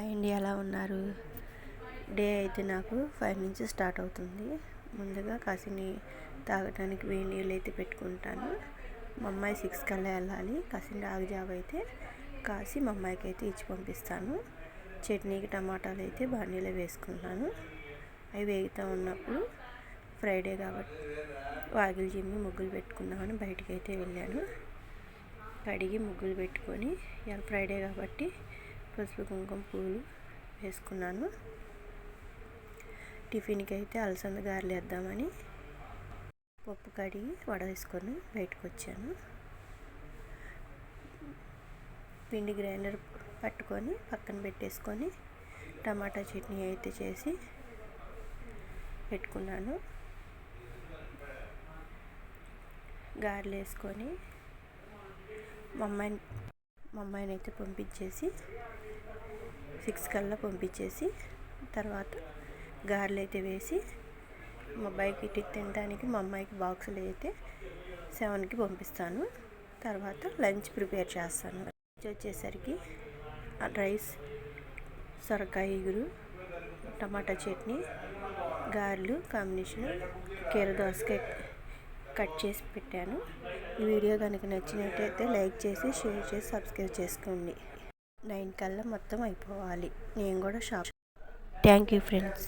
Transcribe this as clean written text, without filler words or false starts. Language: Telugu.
హాయ్ అండి, ఎలా ఉన్నారు? డే అయితే నాకు 5 నుంచి స్టార్ట్ అవుతుంది. ముందుగా కాసిని తాగడానికి వేడి నీళ్ళు అయితే పెట్టుకుంటాను. మా అమ్మాయి 6 కల్లా వెళ్ళాలి. కాసిన రాగిజావ అయితే కాసి మా అమ్మాయికి అయితే ఇచ్చి పంపిస్తాను. చట్నీకి టమాటాలు అయితే బాణీలో వేసుకుంటాను. అవి వేగుతూ ఉన్నప్పుడు ఫ్రైడే కాబట్టి వాకిలి చిమ్మి ముగ్గులు పెట్టుకుందామని బయటికి అయితే వెళ్ళాను. కడిగి ముగ్గులు పెట్టుకొని ఇవాళ ఫ్రైడే కాబట్టి పసుపు కుంకుమ పూలు వేసుకున్నాను. టిఫిన్కి అయితే అలసంద గారెలు వేద్దామని పప్పు కడిగి వడవేసుకొని బయటకు వచ్చాను. పిండి గ్రైండర్ పట్టుకొని పక్కన పెట్టేసుకొని టమాటా చట్నీ అయితే చేసి పెట్టుకున్నాను. గారెలు వేసుకొని మా అమ్మాయిని అయితే పంపించేసి 6 కల్లా పంపించేసి తర్వాత గారెలు అయితే వేసి మా అబ్బాయికి తినడానికి మా అమ్మాయికి బాక్సులు అయితే 7కి పంపిస్తాను. తర్వాత లంచ్ ప్రిపేర్ చేస్తాను. లంచ్ వచ్చేసరికి రైస్, సొరకాయ ఇగురు, టమాటా చట్నీ, గారెలు కాంబినేషన్, కీర దోసకాయ కట్ చేసి పెట్టాను. ఈ వీడియో కనుక నచ్చినట్టయితే లైక్ చేసి షేర్ చేసి సబ్స్క్రైబ్ చేసుకోండి. 9 కల్లా మొత్తం అయిపోవాలి. నేను కూడా షాప్. Thank you friends.